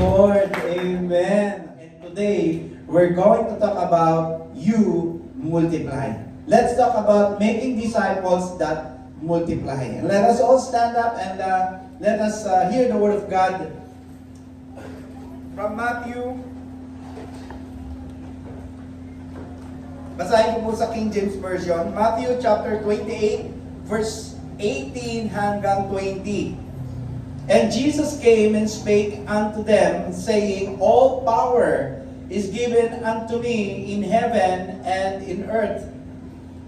Lord. Amen. And today, we're going to talk about you multiply. Let's talk about making disciples that multiply. And let us all stand up and let us hear the word of God from Matthew. Basahin ko po sa King James Version. Matthew chapter 28, verse 18 hanggang 20. And Jesus came and spake unto them, saying, All power is given unto me in heaven and in earth.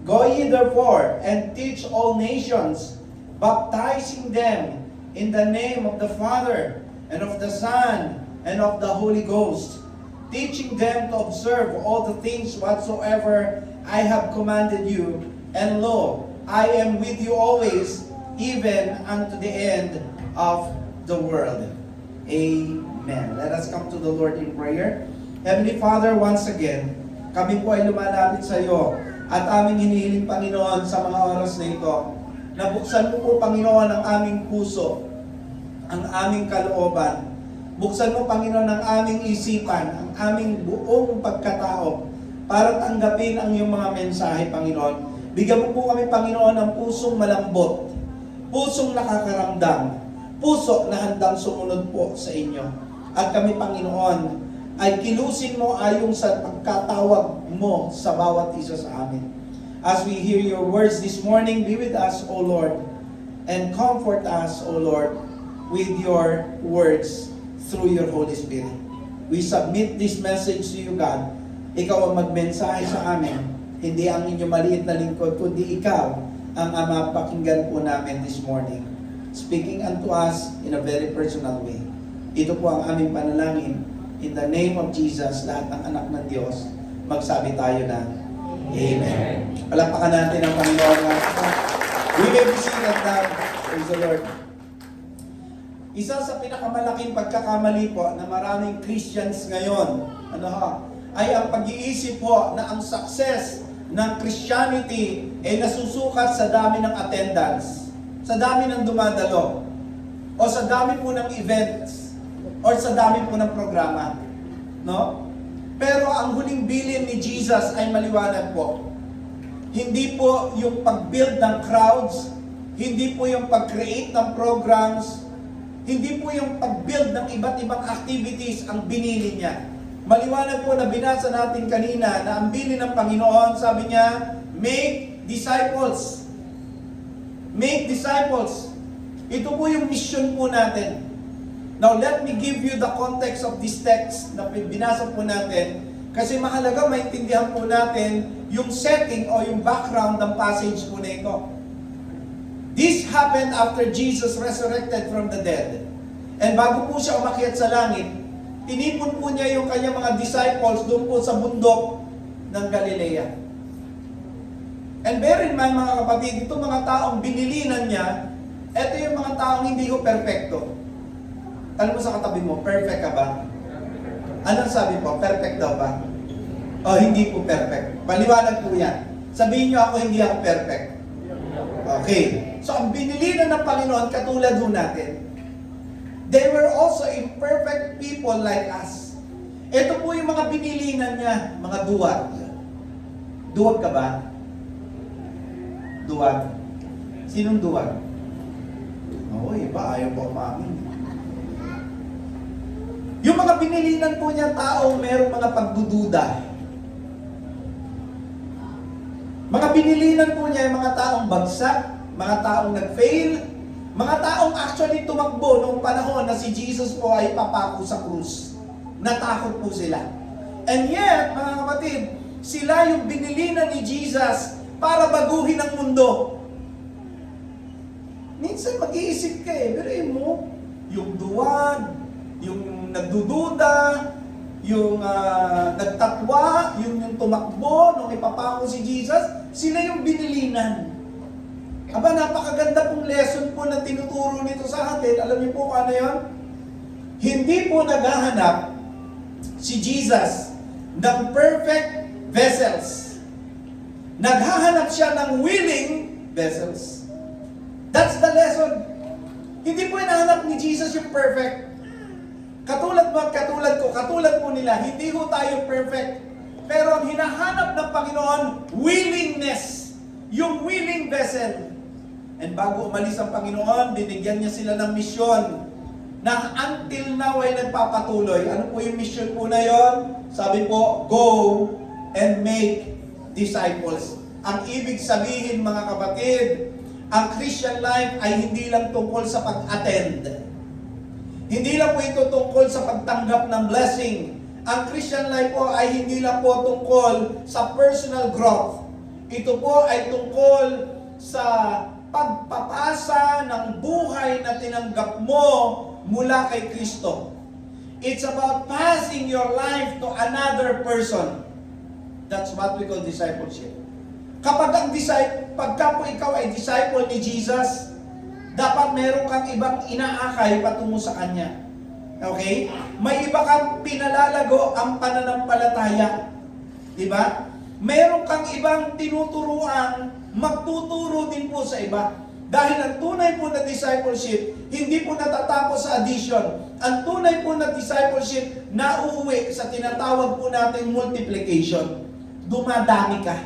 Go ye therefore and teach all nations, baptizing them in the name of the Father and of the Son and of the Holy Ghost, teaching them to observe all the things whatsoever I have commanded you. And lo, I am with you always, even unto the end of the world. Amen. Let us come to the Lord in prayer. Heavenly Father, once again, kami po ay lumalapit sa iyo at aming hinihiling, Panginoon, sa mga oras na ito, nabuksan mo po, Panginoon, ang aming puso, ang aming kalooban. Buksan mo, Panginoon, ang aming isipan, ang aming buong pagkatao para tanggapin ang iyong mga mensahe, Panginoon. Bigyan mo po kami, Panginoon, ng pusong malambot, pusong nakakaramdam, puso na handang sumunod po sa inyo. At kami, Panginoon, ay kilusin mo ayon sa pagkatawag mo sa bawat isa sa amin. As we hear your words this morning, be with us, O Lord, and comfort us, O Lord, with your words through your Holy Spirit. We submit this message to you, God. Ikaw ang magmensahe sa amin, hindi ang inyong maliit na lingkod, kundi ikaw ang mapakinggan po namin this morning. Speaking unto us in a very personal way. Ito po ang aming panalangin. In the name of Jesus, lahat ng anak ng Diyos, magsabi tayo na Amen. Palakpakan natin ang Panginoon. We may be seated now. Praise the Lord. Isa sa pinakamalaking pagkakamali po na maraming Christians ngayon, ay ang pag-iisip po na ang success ng Christianity ay nasusukat sa dami ng attendance, sa dami ng dumadalo, o sa dami po ng events, o sa dami po ng programa. No? Pero ang huling bilin ni Jesus ay maliwanag po. Hindi po yung pag-build ng crowds, hindi po yung pag-create ng programs, hindi po yung pag-build ng iba't ibang activities ang binili niya. Maliwanag po na binasa natin kanina na ang bilin ng Panginoon, sabi niya, make disciples. Make disciples. Ito po yung mission po natin. Now, let me give you the context of this text na binasa po natin kasi mahalaga maintindihan po natin yung setting o yung background ng passage po na ito. This happened after Jesus resurrected from the dead. And bago po siya umakyat sa langit, tinipon po niya yung kanyang mga disciples doon po sa bundok ng Galilea. And bear in mind, mga kapatid, itong mga taong binilinan niya, ito yung mga taong hindi ko perfecto. Alam mo sa katabi mo, perfect ka ba? Anong sabi po? Perfect daw ba? O hindi po perfect. Paliwanag po yan. Sabihin niyo ako, hindi ako perfect. Okay. So ang binilinan ng Panginoon, katulad ho natin, they were also imperfect people like us. Ito po yung mga binilinan niya, mga duwag. Duwag ka ba? Duwag. Sinong duwag? Oo, iba, ayaw po umamin. Yung mga binilinan po niya tao, mayroong mga pagdududa. Mga binilinan po niya yung mga taong bagsak, mga taong nag-fail, mga taong actually tumakbo noong panahon na si Jesus po ay papako sa krus. Natakot po sila. And yet, mga kapatid, sila yung binilinan ni Jesus para baguhin ang mundo. Minsan mag-iisip ka biruin mo, yung duwag, yung nagdududa, yung nagtatwa, yung tumakbo nung ipapako si Jesus, sila yung binilinan. Aba, napakaganda pong lesson po na tinuturo nito sa atin. Alam niyo po kung ano yun? Hindi po naghahanap si Jesus ng perfect vessels. Naghahanap siya ng willing vessels. That's the lesson. Hindi po hinahanap ni Jesus yung perfect. Katulad mo, katulad po nila, hindi ho tayo perfect. Pero ang hinahanap ng Panginoon, willingness. Yung willing vessel. And bago umalis ang Panginoon, binigyan niya sila ng misyon na until now ay nagpapatuloy. Ano po yung mission po na yon? Sabi po, go and make disciples. Ang ibig sabihin mga kapatid, ang Christian life ay hindi lang tungkol sa pag-attend. Hindi lang po ito tungkol sa pagtanggap ng blessing. Ang Christian life po ay hindi lang po tungkol sa personal growth. Ito po ay tungkol sa pagpapasa ng buhay na tinanggap mo mula kay Kristo. It's about passing your life to another person. That's what we call discipleship. Pagka po ikaw ay disciple ni Jesus, dapat meron kang ibang inaakay patungo sa Kanya. Okay? May iba kang pinalalago ang pananampalataya. Diba? Meron kang ibang tinuturuan, magtuturo din po sa iba. Dahil ang tunay po na discipleship, hindi po natatapos sa addition. Ang tunay po na discipleship, nauuwi sa tinatawag po nating multiplication. Dumadami ka.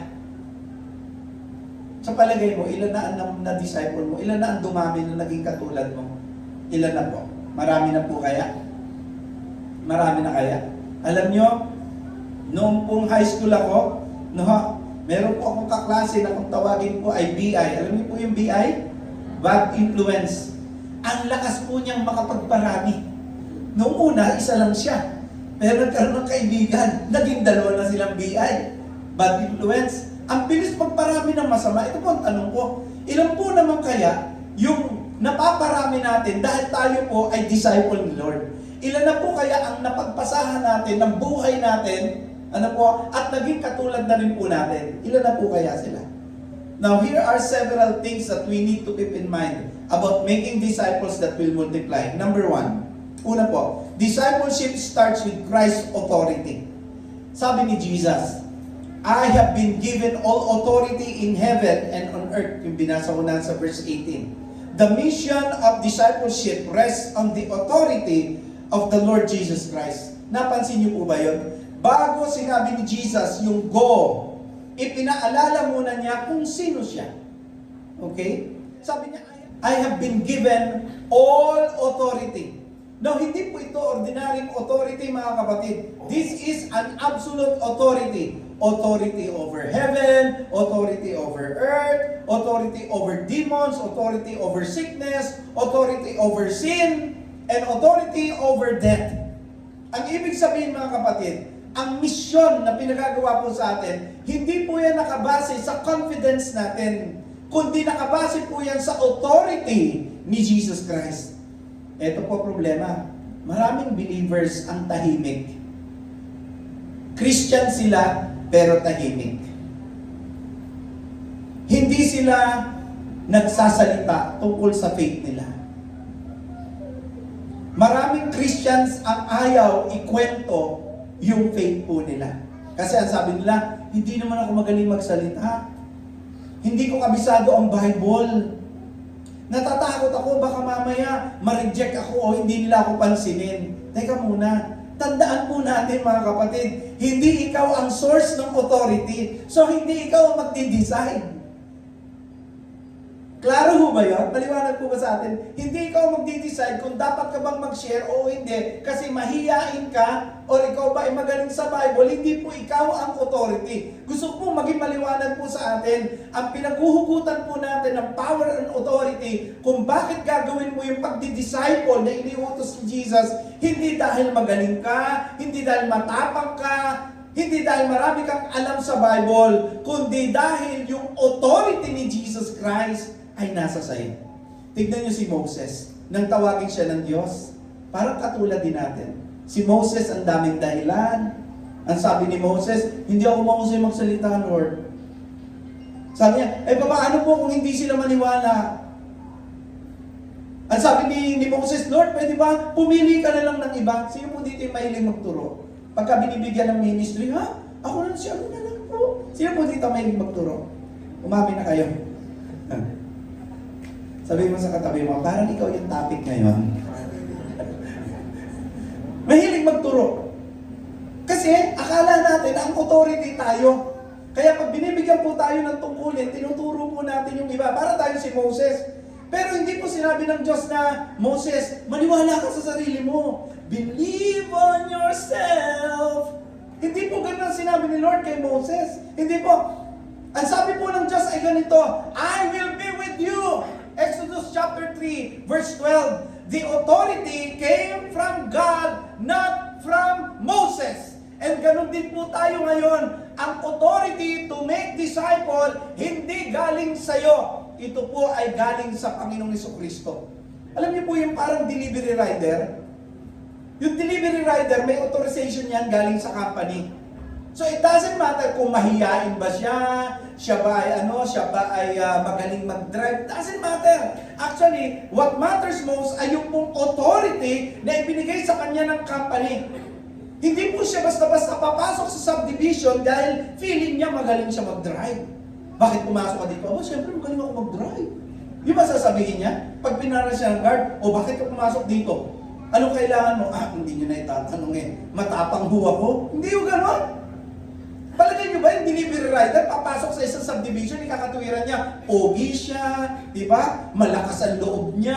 Sa palagay mo, ilan na ang na-disciple mo? Ilan na ang dumami na naging katulad mo? Ilan na po? Marami na po kaya? Marami na kaya? Alam nyo, noong pong high school ako, meron po akong kaklase na kung tawagin po ay BI. Alam niyo po yung BI? Bad influence. Ang lakas po niyang makapagparami. Noong una, isa lang siya. Pero nagkaroon ng kaibigan. Naging dalawa na silang BI. Bad influence. Ang bilis magparami ng masama. Ito po ang tanong ko. Ilan po naman kaya yung napaparami natin dahil tayo po ay disciple ni Lord? Ilan na po kaya ang napagpasahan natin ng buhay natin, at naging katulad na rin po natin? Ilan na po kaya sila? Now, here are several things that we need to keep in mind about making disciples that will multiply. Number one, una po, discipleship starts with Christ's authority. Sabi ni Jesus, I have been given all authority in heaven and on earth. Yung binasa ko na sa verse 18. The mission of discipleship rests on the authority of the Lord Jesus Christ. Napansin niyo po ba yun? Bago sinabi ni Jesus yung go, ipinaalala muna niya kung sino siya. Okay? Sabi niya, I have been given all authority. Now, hindi po ito ordinaryong authority, mga kapatid. This is an absolute authority. Authority over heaven, authority over earth, authority over demons, authority over sickness, authority over sin, and authority over death. Ang ibig sabihin, mga kapatid, ang misyon na pinagagawa po sa atin, hindi po yan nakabase sa confidence natin, kundi nakabase po yan sa authority ni Jesus Christ. Ito po problema. Maraming believers ang tahimik. Christian sila, pero tahimik. Hindi sila nagsasalita tungkol sa faith nila. Maraming Christians ang ayaw ikwento yung faith po nila. Kasi ang sabi nila, hindi naman ako magaling magsalita. Hindi ko kabisado ang Bible. Natatakot ako, baka mamaya ma-reject ako o hindi nila ako pansinin. Teka muna, tandaan po natin mga kapatid, hindi ikaw ang source ng authority, so hindi ikaw ang magdi-decide. Klaro ho ba yun? Maliwanag po ba sa atin? Hindi ikaw magdi-decide kung dapat ka bang mag-share o hindi kasi mahiyain ka o ikaw ba ay magaling sa Bible, hindi po ikaw ang authority. Gusto po maging maliwanag po sa atin, ang pinaghuhugutan po natin ng power and authority kung bakit gagawin mo yung pagdi-disciple na iniutos ni Jesus, hindi dahil magaling ka, hindi dahil matapang ka, hindi dahil marami kang alam sa Bible, kundi dahil yung authority ni Jesus Christ ay nasa sa'yo. Tignan niyo si Moses. Nang tawagin siya ng Diyos, parang katulad din natin. Si Moses, ang daming dahilan. Ang sabi ni Moses, hindi ako mahusay magsalita, Lord. Sabi niya, paano po kung hindi sila maniwala? Ang sabi ni Moses, Lord, pwede ba pumili ka na lang ng iba? Sino po dito yung mahiling magturo? Pagka binibigyan ng ministry, ako lang siya, ano na lang po. Sino po dito mahiling magturo? Umamin na kayo. Sabi mo sa katabi mo, parang ikaw yung topic ngayon. Mahilig magturo. natin, ang authority tayo. Kaya pag binibigyan po tayo ng tungkulin, tinuturo po natin yung iba. Para tayo si Moses. Pero hindi po sinabi ng Diyos na, Moses, maniwala ka sa sarili mo. Believe on yourself. Hindi po ganun ang sinabi ni Lord kay Moses. Hindi po. Ang sabi po ng Diyos ay ganito, I will be with you. Exodus chapter 3, verse 12. The authority came from God, not from Moses. And ganun din po tayo ngayon. Ang authority to make disciple, hindi galing sa'yo. Ito po ay galing sa Panginoong Jesucristo. Alam niyo po yung parang delivery rider? Yung delivery rider, may authorization yan galing sa company. So it doesn't matter kung mahiyain ba siya ba ay magaling mag-drive, doesn't matter. Actually, what matters most ay yung pong authority na ibinigay sa kanya ng company. Hindi po siya basta-basta papasok sa subdivision dahil feeling niya magaling siya mag-drive. Bakit pumasok ka dito? Siyempre magaling ako mag-drive. Di ba sasabihin niya? Pag pinara siya ng guard, bakit ka pumasok dito? Anong kailangan mo? Hindi nyo na itatanong matapang ho ako? Hindi yung gano'n. Palagay nyo ba yung delivery rider, papasok sa isang subdivision, ikakatuwiran niya, pogi siya, di ba? Malakas ang loob niya,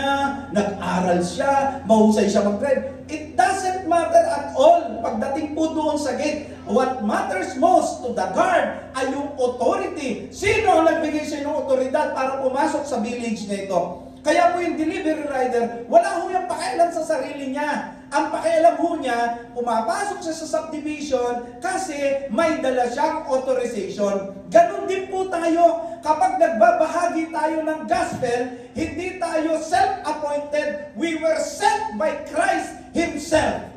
nag-aral siya, mahusay siya mag-drive. It doesn't matter at all. Pagdating po doon sa gate, what matters most to the guard ay yung authority. Sino ang nagbigay sa ng otoridad para pumasok sa village na ito? Kaya po yung delivery rider, wala ho yung pakialam sa sarili niya. Ang pakialam ho niya, pumapasok siya sa subdivision kasi may dala siyang authorization. Ganon din po tayo. Kapag nagbabahagi tayo ng gospel, hindi tayo self-appointed. We were sent by Christ Himself.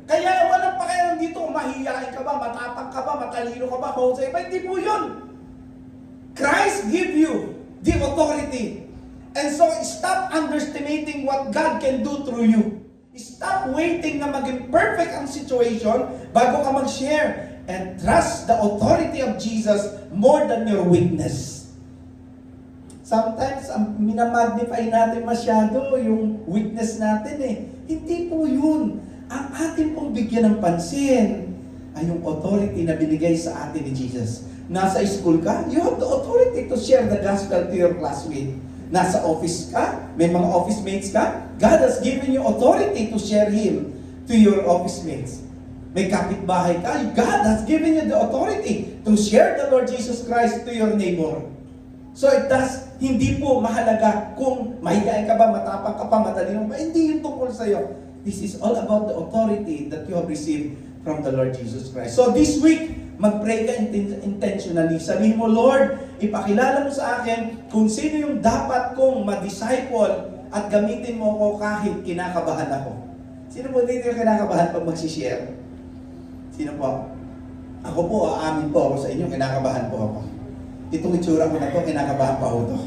Kaya walang pakialam dito, mahihain ka ba, matapang ka ba, matalino ka ba, mahusay ba? Hindi po yun. Christ give you the authority. And so, stop underestimating what God can do through you. Stop waiting na maging perfect ang situation bago ka mag-share. And trust the authority of Jesus more than your weakness. Sometimes, minamagnify natin masyado yung weakness natin Hindi po yun. Ang atin pong bigyan ng pansin ay yung authority na binigay sa atin ni Jesus. Nasa school ka, you have the authority to share the gospel to your classmate. Nasa office ka, may mga office mates ka, God has given you authority to share Him to your office mates. May kapitbahay ka, God has given you the authority to share the Lord Jesus Christ to your neighbor. So hindi po mahalaga kung mahigain ka ba, matapang ka pa, matalino ba, hindi yung tungkol sa'yo. This is all about the authority that you have received from the Lord Jesus Christ. So this week, mag-pray ka intentionally. Sabihin mo, Lord, ipakilala mo sa akin kung sino yung dapat kong ma-disciple at gamitin mo ko kahit kinakabahan ako. Sino po dito yung kinakabahan pag mag-share? Sino po? Ako po, aamin po ako sa inyo, kinakabahan po ako. Itong itsura ko na to, kinakabahan pa ako to.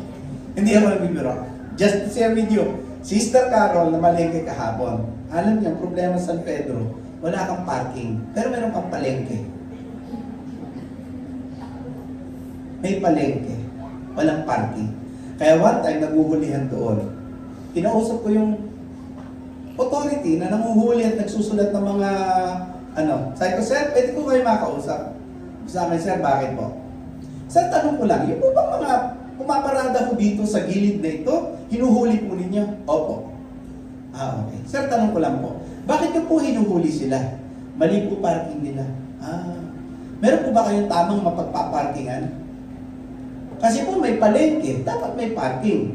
Hindi ako nagbibiro. Just to share with you, Sister Carol na malengke kahapon. Alam niyo, problema sa San Pedro, wala kang parking, pero meron kang palengke. May palengke, walang parking. Kaya one time, naguhulihan doon. Kinausap ko yung authority na nanguhuli at nagsusulat ng mga sabi ko, sir, pwede ko kayo makausap. Sa akin, sir, bakit po? Sir, tanong ko lang, yung po bang mga pumaparada ko dito sa gilid na ito, hinuhuli po ninyo? Opo. Okay. Sir, tanong ko lang po, bakit nyo po hinuhuli sila? Mali po parking nila. Meron po ba kayong tamang mapagpaparkingan? Kasi po may palengke, dapat may parking.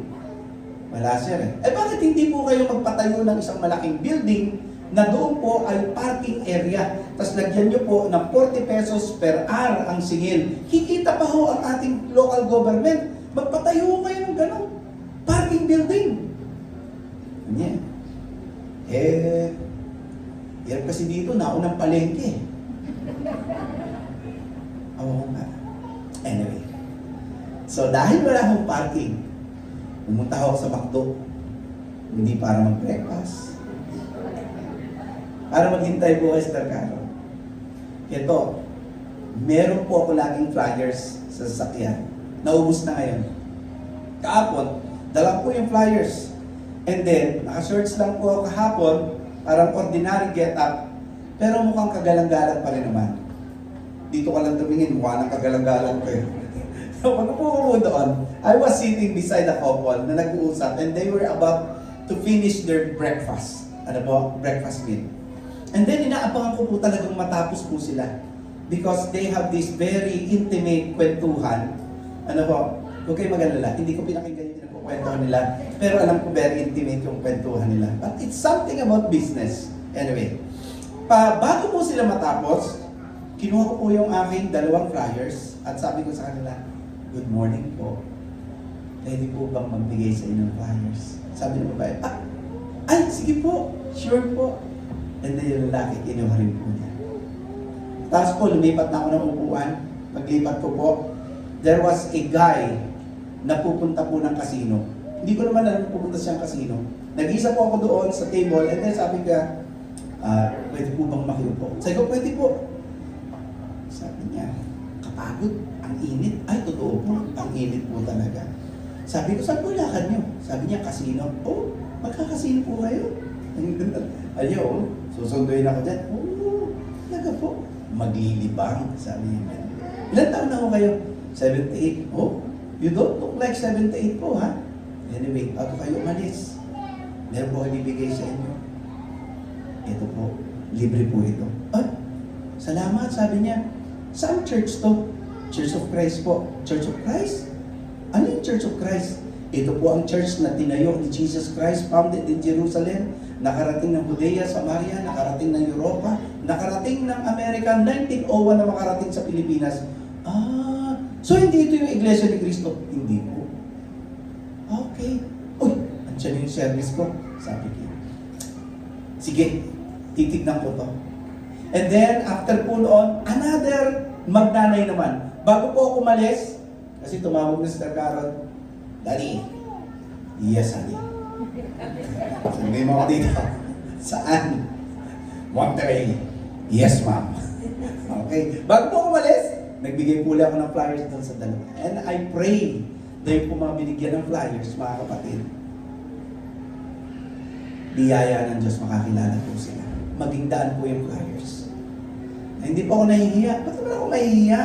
Wala sir bakit hindi po kayo magpatayo ng isang malaking building na doon po ay parking area. Tapos lagyan nyo po ng 40 pesos per hour ang singil. Kikita pa ho ang ating local government. Magpatayo kayo ng gano'n. Parking building. Yan. Yan kasi dito, naunang palengke. Oo nga. Anyway. So dahil wala akong parking, pumunta ako sa McDo. Hindi para mag-breakfast. Para maghintay po kay Sister Carol. Ito, meron po ako laging flyers sa sasakyan. Naubos na ngayon. Kahapon, dala po yung flyers. And then, naka-shorts lang po ako kahapon, parang ordinary get-up, pero mukhang kagalang-galang pa rin naman. dito ka lang tumingin, mukha ng kagalang-galang ko eh. So, pagpupo ko doon, I was sitting beside a couple na nag-uusap and they were about to finish their breakfast. Ano po? Breakfast meal. And then, inaabangan ko po talagang matapos po sila. Because they have this very intimate kwentuhan. Ano po? Huwag kayo mag-alala. Hindi ko pinakinggan yung pinagkukwentuhan nila. Pero alam ko very intimate yung kwentuhan nila. But it's something about business. Anyway, bago po sila matapos, kinuha ko po yung aking 2 flyers at sabi ko sa kanila, "Good morning po. Pwede po bang magbigay sa inyo ng flyers?" Sabi ng babae, "Ay, sige po. Sure po." And then yung lalaki, kinuha rin po niya. Tapos po, lumipat na ako ng upuan. Paglipat ko po, there was a guy na pupunta po ng casino. Hindi ko naman alam pupunta siyang casino. Nag-isa po ako doon sa table and then sabi ka, "Pwede po bang makiupo?" Sabi ko, "Pwede po." Sabi niya, "Kapagod, ang init." Ay, totoo po, ang init po talaga. Sabi ko, "Saan po lakad niyo?" Sabi niya, "Casino." "Oh, magkakasino po kayo?" Ayaw, susunduin ako dyan. "Oh, talaga po." "Maglilibang," sabi niya. "Ilan taon na ako kayo?" 78. "Oh, you don't look like 78 po, ha?" Anyway, bago kayo umalis, meron po kayo ibigay sa inyo. Ito po, libre po ito. "Ay, salamat," sabi niya. "Saan church to?" "Church of Christ po." "Church of Christ? Ano yung Church of Christ?" "Ito po ang church na tinayo ni Jesus Christ, founded in Jerusalem, nakarating ng Judea, Samaria, nakarating ng Europa, nakarating ng Amerika, 1901 na makarating sa Pilipinas." "Ah, so hindi ito yung Iglesia ni Cristo?" "Hindi po." "Okay. Uy, andyan yung service ko." Sabi ko, "Sige, titignan ko to." And then, after po noon, another magnanay naman. Bago po ako umalis, kasi tumawag na si Sir Carol, "Daddy." "Yes, honey." "Sabi mo ako dito." "Saan?" "Monterey." "Yes, ma'am." Okay. Bago po ako umalis, nagbigay po ulit ako ng flyers doon sa dalawa. And I pray dahil po mga binigyan ng flyers, mga kapatid, biyaya ng Diyos, makakilala po sila. Maging daan po yung flyers. Hindi po ako nahihiya. Ba't naman ako mahihiya?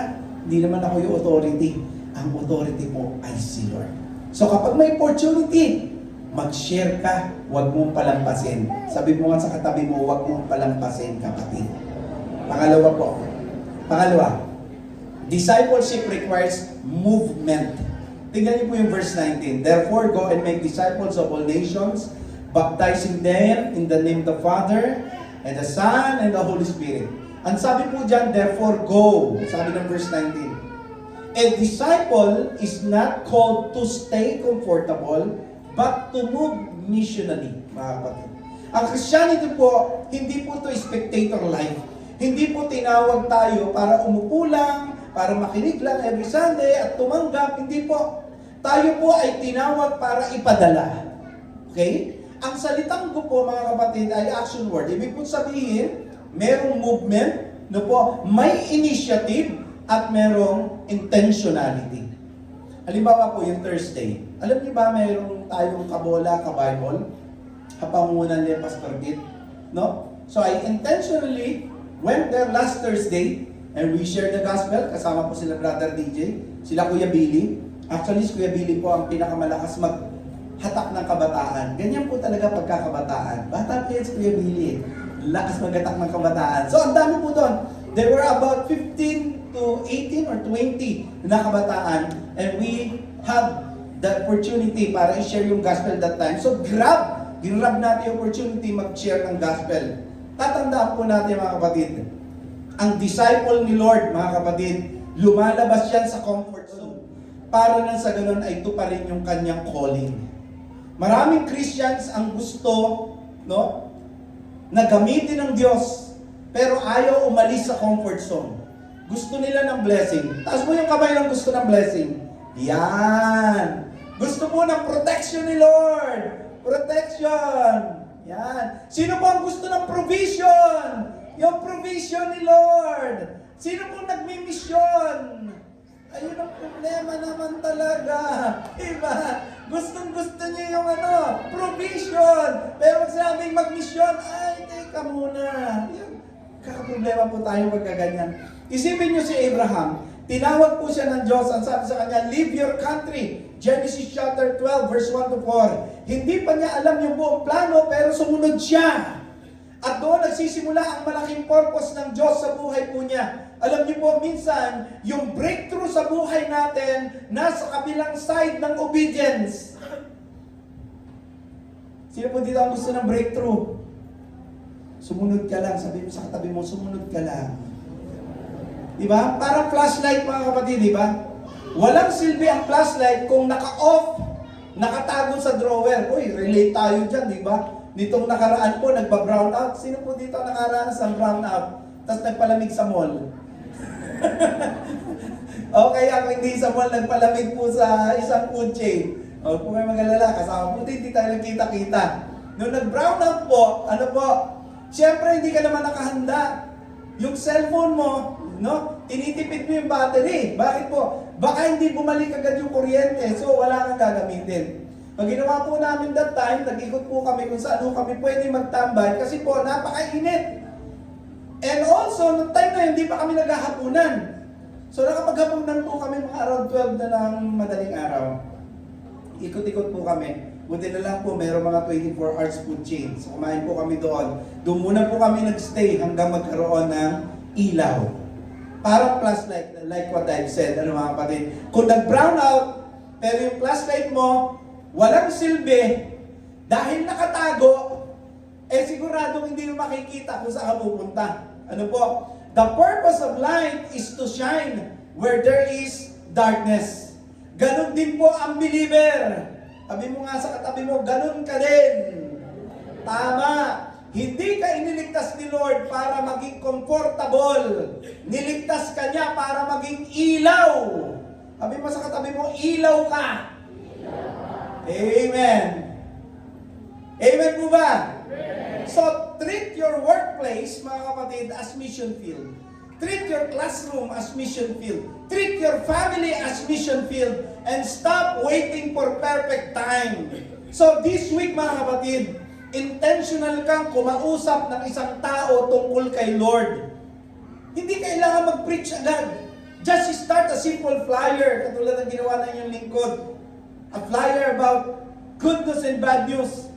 Hindi naman ako yung authority. Ang authority po ay si Lord. So kapag may opportunity, mag-share ka, huwag mong palampasin. Sabi mo nga sa katabi mo, huwag mong palampasin, kapatid. Pangalawa, discipleship requires movement. Tingnan niyo po yung verse 19. "Therefore, go and make disciples of all nations, baptizing them in the name of the Father, and the Son, and the Holy Spirit." Ang sabi po dyan, therefore, go. Sabi ng verse 19. A disciple is not called to stay comfortable, but to move missionally, mga kapatid. Ang Christianity po, hindi po to spectator life. Hindi po tinawag tayo para umupo lang, para makinig lang every Sunday at tumanggap. Hindi po. Tayo po ay tinawag para ipadala. Okay? Ang salitang go po, mga kapatid, ay action word. Ibig po sabihin, merong movement, no po, may initiative, at merong intentionality. Halimbawa po yung Thursday. Alam niyo ba mayroong tayong kabola, ka-Bible? Kapangunan ni Pastor Git. No? So I intentionally went there last Thursday and we shared the gospel. Kasama po sila Brother DJ, sila Kuya Billy. Actually, si Kuya Billy po ang pinakamalakas maghatak ng kabataan. Ganyan po talaga pagkakabataan. Bata po yan si Kuya Billy. Lakas maghatak ng kabataan. So ang dami po doon. There were about 15 to 18 or 20 na kabataan and we have the opportunity para i-share yung gospel that time. So grab natin yung opportunity mag-share ng gospel. Tatandaan po natin, mga kapatid, ang disciple ni Lord, mga kapatid, lumalabas yan sa comfort zone para na sa ganun ay tuparin yung kanyang calling. Maraming Christians ang gusto, no, na gamitin ng Diyos, pero ayaw umalis sa comfort zone. Gusto nila ng blessing. Taas mo yung kamay ng gusto ng blessing. Yan. Gusto mo ng protection ni Lord. Protection. Yan. Sino po ang gusto ng provision? Yung provision ni Lord. Sino po nagmi-mission? Ayun ang problema naman talaga. Diba? Gustong-gusto niyo yung provision. Pero pag sinabing mag-mission, ay, teka muna. Yan. Kakaproblema po tayo pagka ganyan. Isipin nyo si Abraham, tinawag po siya ng Diyos, ang sabi sa kanya, leave your country. Genesis chapter 12, verse 1 to 4. Hindi pa niya alam yung buong plano, pero sumunod siya. At doon nagsisimula ang malaking purpose ng Diyos sa buhay po niya. Alam niyo po, minsan, yung breakthrough sa buhay natin, nasa kabilang side ng obedience. Sino po dito ang gusto ng breakthrough? Sumunod ka lang. Sabi mo sa katabi mo, sumunod ka lang. Diba? Parang flashlight mga kapatid, diba? Walang silbi ang flashlight kung naka-off, nakatago sa drawer. Uy, relate tayo dyan, diba? Nitong nakaraan po, nagpa-brown out. Sino po dito nakaranas ng brown out? Tapos nagpalamig sa mall. Okay, ako hindi sa mall, nagpalamig po sa isang food chain. Huwag po kayo mag-alala, kasama po hindi tayo nagkita-kita. Nung nag-brown out po, ano po, siyempre hindi ka naman nakahanda. Yung cellphone mo, no, tinitipid mo yung battery. Bakit po? Baka hindi bumalik agad yung kuryente, so wala kang gagamitin. Pag ginawa po namin that time, nag-ikot po kami kung saan kami pwede magtambay kasi po napakainit. And also, noong time na yun, hindi pa kami naghahapunan. So nakapaghapunan po kami mga around 12 na ng madaling araw. Ikot-ikot po kami. Buti na lang po, mayroong mga 24 hours food chain. So kumain po kami doon. Doon muna po kami nagstay hanggang magkaroon ng ilaw. Parang flashlight, like what I've said, ano mga kapatid. Kung nag-brown out, pero yung flashlight mo, walang silbi, dahil nakatago, siguradong hindi mo makikita kung saan ka pupunta. Ano po? The purpose of light is to shine where there is darkness. Ganon din po ang believer. Sabi mo nga sa katabi mo, ganon ka din. Tama. Hindi ka iniligtas ni Lord para maging comfortable. Niligtas ka niya para maging ilaw. Sabi mo sa katabi mo, ilaw ka. Amen. Amen po ba? So, treat your workplace, mga kapatid, as mission field. Treat your classroom as mission field. Treat your family as mission field. And stop waiting for perfect time. So, this week, mga kapatid, intentional kang kumausap ng isang tao tungkol kay Lord. Hindi kailangan mag-preach agad. Just start a simple flyer, katulad ng ginawa ng inyong lingkod. A flyer about goodness and bad news.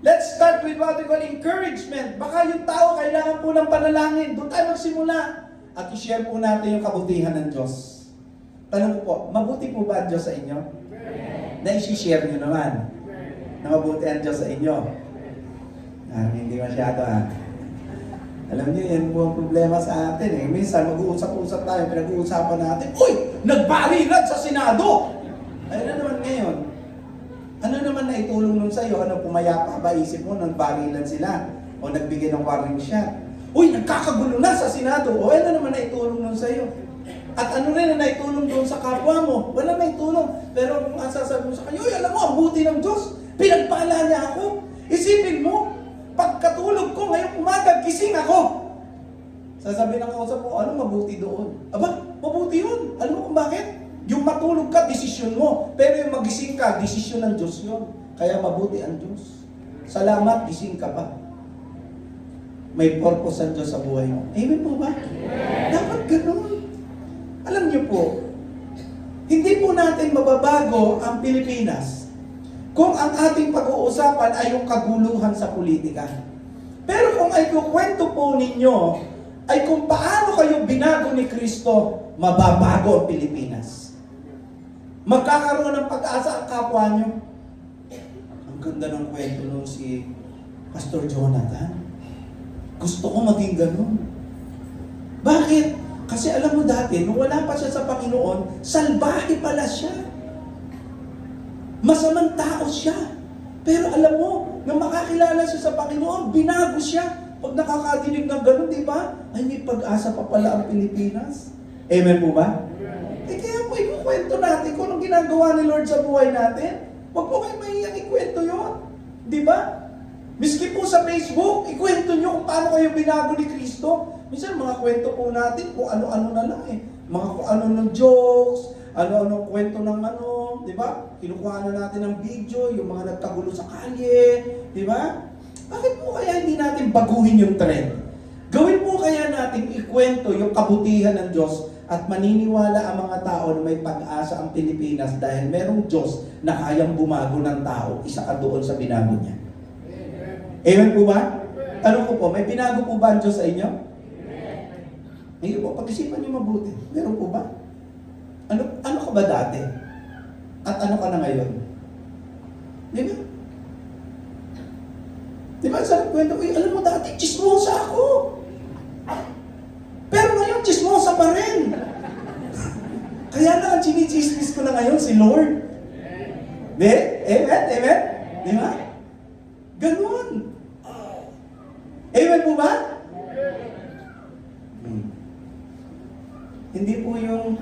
Let's start with what we call encouragement. Baka yung tao kailangan po ng panalangin. Doon tayo magsimula. At i-share po natin yung kabutihan ng Diyos. Tanong ko po, mabuti po ba ang Diyos sa inyo? Na i-share nyo naman. Na mabuti ang Diyos sa inyo. Hindi masyado Alam niyo, yan po ang problema sa atin Minsan mag-uusap-usap tayo, pinag-uusapan natin, uy! Nagbarilan sa Senado! Ayun na naman ngayon. Ano naman na itulong nun sa'yo? Ano, pumayapa ba isip mo nang barilan sila? O nagbigay ng warning shot? Uy, nagkakagulo na sa Senado! O ano naman na itulong nun sa'yo? At ano rin na naitulong doon sa kapwa mo? Wala na itulong. Pero kung sasabi mo sa kanya, uy, alam mo, ang buti ng Diyos. Pinagpala niya ako. Isipin mo, pagkatulog ko ngayong umaga, gising ako. Sasabihin ng kausap mo, ano mabuti doon? Aba, mabuti yun. Alam mo kung bakit? Yung matulog ka, desisyon mo. Pero yung magising ka, desisyon ng Diyos yun. Kaya mabuti ang Diyos. Salamat, gising ka ba? May purpose ang Diyos sa buhay mo. Amen po ba? Dapat ganun. Alam niyo po, hindi po natin mababago ang Pilipinas kung ang ating pag-uusapan ay yung kaguluhan sa politika. Pero kung ay kukwento po ninyo ay kung paano kayo binago ni Kristo, mababago ang Pilipinas. Magkakaroon ng pag-asa ang kapwa nyo. Ang ganda ng kwento nung si Pastor Jonathan. Gusto ko maging ganun. Bakit? Kasi alam mo dati, nung wala pa siya sa Panginoon, salbahe pala siya. Masamang tao siya. Pero alam mo, nung makakilala siya sa Panginoon, binago siya. Pag nakakadinig ng ganun, di ba? Ay, may pag-asa pa pala ang Pilipinas. Amen po ba? Kaya po, ikukwento natin kung anong ginagawa ni Lord sa buhay natin. Huwag po kayo mahiyang ikwento yun. Di ba? Miski po sa Facebook, ikwento nyo kung paano kayo binago ni Kristo. Minsan, mga kwento po natin kung ano-ano na lang Mga kung ano ng jokes, ano-ano kwento ng di ba? Kinukuha na natin ng video, yung mga nagkagulo sa kalye, di ba? Bakit po kaya hindi natin baguhin yung trend? nating ikwento yung kabutihan ng Diyos at maniniwala ang mga tao na may pag-asa ang Pilipinas dahil merong Diyos na kayang bumago ng tao, isa ka doon sa binago niya. Amen po ba? Tanong ko po, may binago po ba ang Diyos sa inyo? Ngayon po, pag-isipan niyo mabuti. Meron po ba? Ano ka ba dati? At ano ka na ngayon? Di ba? Di ba? Sa kwento ko, alam mo dati, chismosa ako. Pero ngayon, chismosa pa rin. Kaya na ang chinichismis ko na ngayon si Lord. Di? Amen? Amen? Di ba? Ganun. Amen po ba? Hindi po yung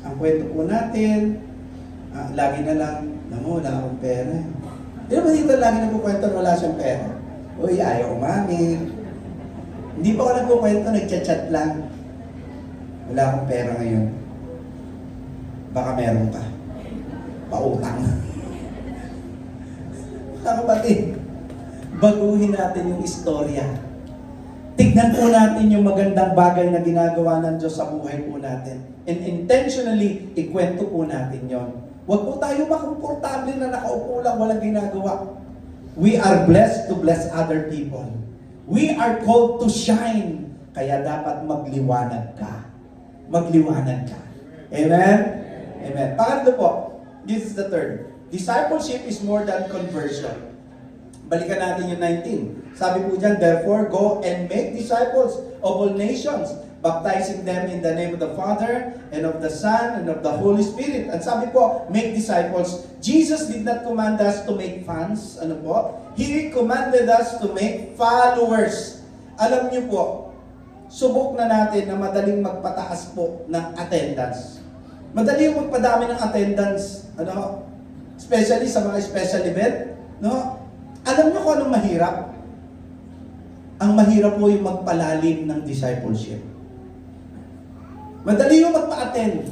ang kwento po natin, lagi na lang, wala akong pera. Di ba dito lagi nagkukwento na wala siyang pera? Uy, ayaw umamin. Hindi pa ako nagkukwento, nagchat-chat lang. Wala akong pera ngayon. Baka meron ka. Pautang. Mga kapatid, baguhin natin yung istorya. Tignan po natin yung magandang bagay na ginagawa ng Diyos sa buhay po natin. And intentionally, ikwento po natin yon. Huwag po tayo makomportable na nakaupo lang, walang ginagawa. We are blessed to bless other people. We are called to shine. Kaya dapat magliwanag ka. Magliwanag ka. Amen? Amen. Pangatlo po, this is the third. Discipleship is more than conversion. Balikan natin yung 19. Sabi po dyan, therefore, go and make disciples of all nations, baptizing them in the name of the Father, and of the Son, and of the Holy Spirit. At sabi po, make disciples. Jesus did not command us to make fans. Ano po? He commanded us to make followers. Alam niyo po, subok na natin na madaling magpataas po ng attendance. Madali yung magpadami ng attendance. Ano? Especially sa mga special event. No? Alam niyo kung anong mahirap? Ang mahirap po yung magpalalim ng discipleship. Madali yung magpa-attend.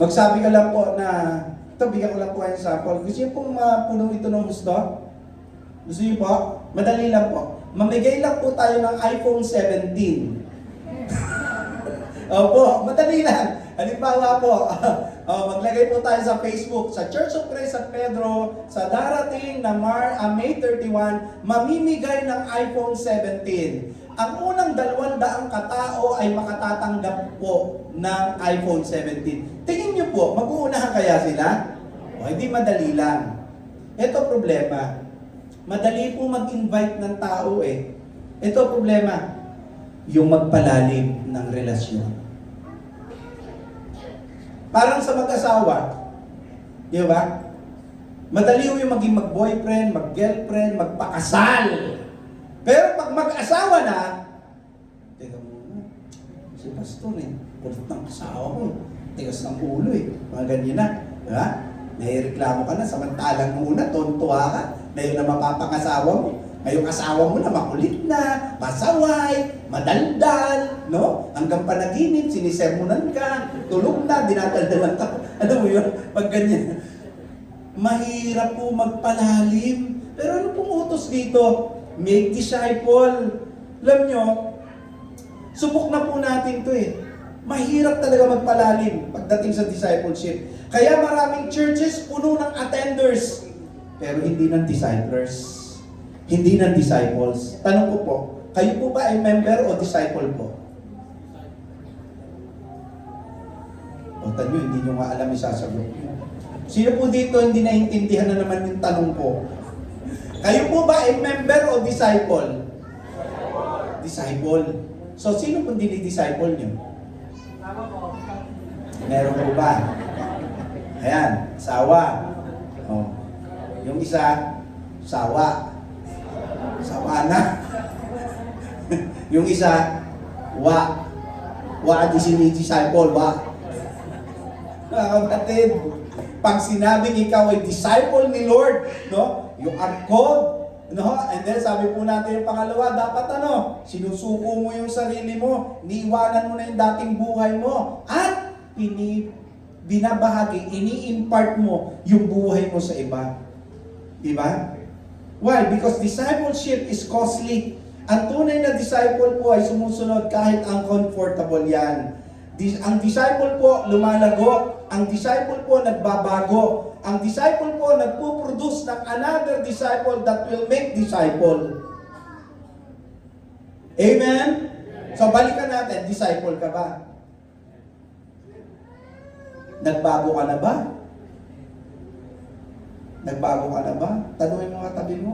Magsabi ka lang po na, ito, bigyan ko lang po ang sample. Gusto niyo pong mapuno ito ng gusto? Gusto niyo po? Madali lang po. Mamigay lang po tayo ng iPhone 17. Opo, madali lang. Halimbawa po, maglagay po tayo sa Facebook, sa Church of Christ San Pedro, sa darating na May 31, mamimigay ng iPhone 17. Ang unang 200 katao ay makatatanggap po ng iPhone 17. Tingin niyo po, mag-uunahan kaya sila? O, hindi madali lang. Ito problema. Madali po mag-invite ng tao eh. Ito problema. Yung magpalalim ng relasyon. Parang sa mag-asawa, di ba? Madali yung maging mag-boyfriend, mag-girlfriend, magpakasal. Pero pag mag-asawa na, teka muna, si pastor eh, kulit ng asawa ko, tigas ng ulo eh, mga ganyan na. Diba? Naireklamo ka na, samantalang muna, tontuwa ka, na yun na mapapangasawa mo. Ngayong asawa mo na makulit na, pasaway, madaldal, no? Hanggang panaginip, sinisermonan ka, tulog na, dinadaldalan ka. Ano mo yun? Pag ganyan. Mahirap po magpalalim. Pero ano pong utos dito? Make disciple. Alam nyo, subok na po natin to eh. Mahirap talaga magpalalim pagdating sa discipleship. Kaya maraming churches puno ng attenders, pero hindi ng disciplers. Hindi ng disciples. Tanong ko po, kayo po ba ay member o disciple po? O tanyo, hindi nyo nga alam yung sasagot. Sino po dito hindi naiintindihan na naman yung tanong ko? Kayo po ba ay member o disciple? Disciple. So, sino po dinidisciple nyo? Meron po ba? Ayan, sawa. O. Yung isa, sawa. Sawa na. Yung isa, wa. Wa di sinidisciple, wa. Mga kapatid, pag sinabing ikaw ay disciple ni Lord, no? You are called, no? And then sabi po natin yung pangalawa, dapat ano? Sinusuko mo yung sarili mo, niiwanan mo na yung dating buhay mo, at binabahagi, ini-impart mo yung buhay mo sa iba. Diba? Why? Because discipleship is costly. Ang tunay na disciple po ay sumusunod kahit uncomfortable yan. Ang disciple po lumalago. Ang disciple po nagbabago. Ang disciple po nagpo-produce ng another disciple that will make disciple. Amen? So balikan natin, disciple ka ba? Nagbago ka na ba? Nagbago ka na ba? Tanungin mo katabi mo,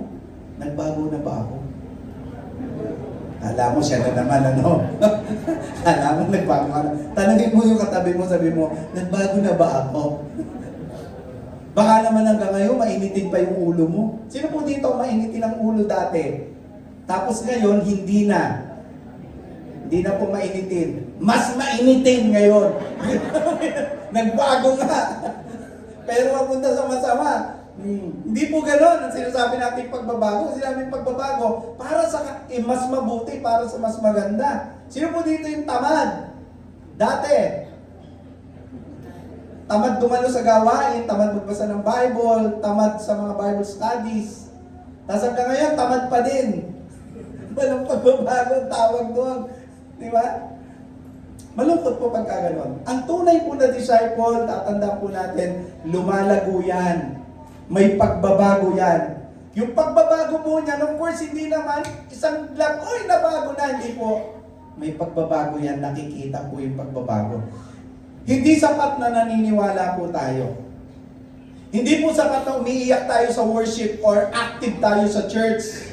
nagbago na ba ako? Alam mo siya na naman, ano? Alam mo, nagbago ka na. Tanungin mo yung katabi mo, sabi mo, nagbago na ba ako? Baka naman hanggang ngayon, mainitin pa yung ulo mo. Sino po dito mainitin ang ulo dati? Tapos ngayon, hindi na. Hindi na po mainitin. Mas mainitin ngayon. Nagbago nga. Pero mapunta sa masama. Hindi po gano'n ang sinasabi natin pagbabago. Sinabi pagbabago para sa mas mabuti, para sa mas maganda. Sino po dito yung tamad? Dati. Tamad dumalo sa gawain, tamad magbasa ng Bible, tamad sa mga Bible studies. Tapos hanggang ngayon, tamad pa din. Walang pagbabago ang tawag doon. Di ba? Malungkot po pagka ganon. Ang tunay po na disciple, tatanda po natin, lumalago yan. May pagbabago yan. Yung pagbabago po niyan, of course, hindi naman isang lang, oy, nabago na. Hindi po. May pagbabago yan. Nakikita po yung pagbabago. Hindi sapat na naniniwala po tayo. Hindi po sapat na umiiyak tayo sa worship or active tayo sa church.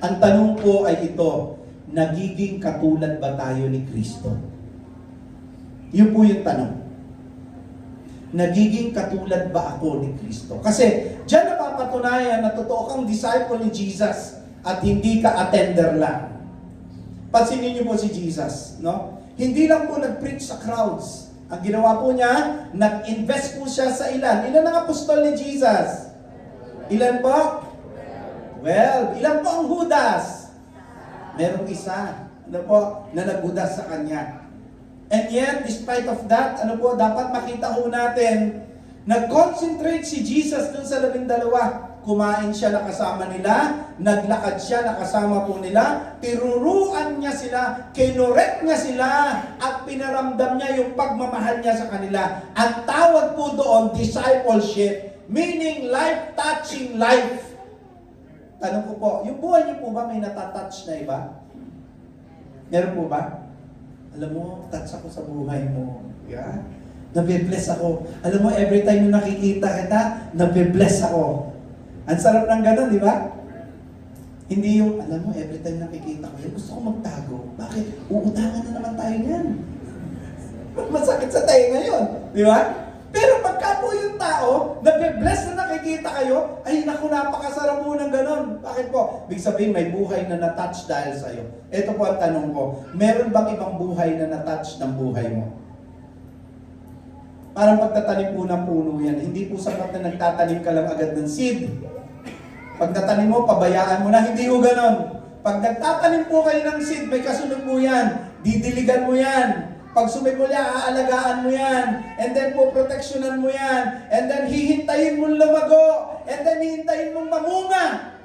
Ang tanong po ay ito, nagiging katulad ba tayo ni Kristo? Yun po yung tanong. Nagiging katulad ba ako ni Kristo? Kasi diyan napapatunayan na totoo kang disciple ni Jesus at hindi ka attender lang. Pansinin niyo po si Jesus, no? Hindi lang po nag-preach sa crowds. Ang ginawa po niya, nag-invest po siya sa ilan. Ilan ang apostol ni Jesus? Ilan po? Well, ilan po ang Judas? Merong isa, ano po, na naghudas sa kanya. And yet, despite of that, ano po, dapat makita ho natin, nag-concentrate si Jesus dun sa 12. Kumain siya na kasama nila, naglakad siya na kasama po nila, tinuruan niya sila, kinorek niya sila, at pinaramdam niya yung pagmamahal niya sa kanila. Ang tawag po doon, discipleship, meaning life-touching life. Tanong ko po, yung buhay niyo po ba may natatouch na iba? Meron po ba? Alam mo, touch ako sa buhay mo. Yeah? Nabibless ako. Alam mo, every time yung nakikita kita, nabibless ako. Ang sarap ng gano'n, di ba? Hindi yung, alam mo, every time nakikita ko, gusto ko magtago. Bakit? Uutangan na naman tayo niyan. Masakit sa tayo ngayon. Di ba? Pero pagka po yung tao, nabibless na nakikita kayo, ay naku, napakasarap po ng gano'n. Bakit po? Big sabihin, may buhay na na-touch dahil sa'yo. Ito po ang tanong ko, meron bang ibang buhay na na-touch ng buhay mo? Parang pagtatanim po ng puno yan, hindi po sapat na nagtatanim ka lang agad ng seed. Pag natanim mo, pabayaan mo na, hindi po ganon. Pag nagtatanim po kayo ng seed, may kasunod po yan, didiligan mo yan. Pag sumipulya, aalagaan mo yan. And then po, proteksyonan mo yan. And then hihintayin mong lumago. And then hihintayin mong mamunga.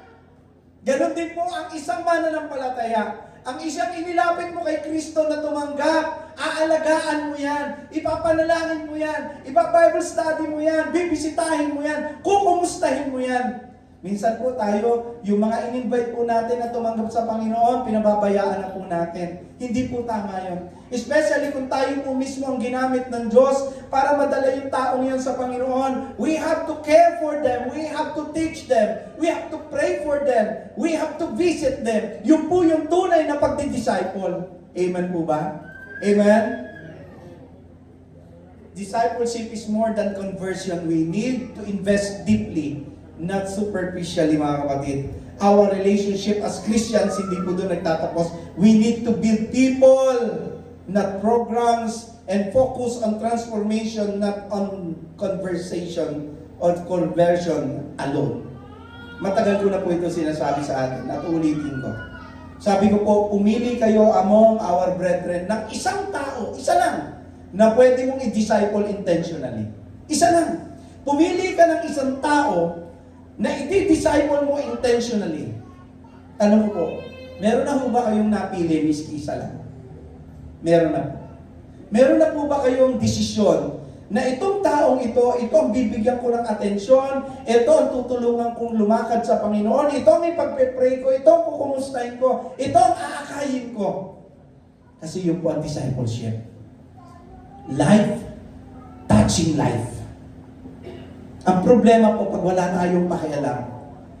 Ganon din po ang isang mananampalataya. Ang isang inilapit mo kay Kristo na tumanggap, aalagaan mo yan, ipapanalangin mo yan, ipa-Bible study mo yan, bibisitahin mo yan, kukumustahin mo yan. Minsan po tayo, yung mga in-invite po natin na tumanggap sa Panginoon, pinababayaan na po natin. Hindi po tama yun. Especially kung tayo po mismo ang ginamit ng Diyos para madala yung taong yan sa Panginoon. We have to care for them. We have to teach them. We have to pray for them. We have to visit them. Yun po yung tunay na pagdi-disciple. Amen po ba? Amen? Discipleship is more than conversion. We need to invest deeply, not superficially, mga kapatid. Our relationship as Christians, hindi po doon nagtatapos. We need to build people, not programs, and focus on transformation, not on conversation or conversion alone. Matagal ko na po ito sinasabi sa atin at ulitin ko. Sabi ko po, pumili kayo among our brethren ng isang tao, isa lang, na pwede mong i-disciple intentionally. Isa lang. Pumili ka ng isang tao na i-disciple mo intentionally. Tanong ko po, Meron na po ba kayong napili, miski isa lang? Meron na po. Meron na po ba kayong desisyon na itong taong ito ang bibigyan ko ng atensyon, ito ang tutulungan kong lumakad sa Panginoon, ito ang ipagpe-pray ko, ito ang kukumustahin ko, ito ang aakayin ko. Kasi yun po ang discipleship. Life, touching life. Ang problema po pag wala tayong pakialam,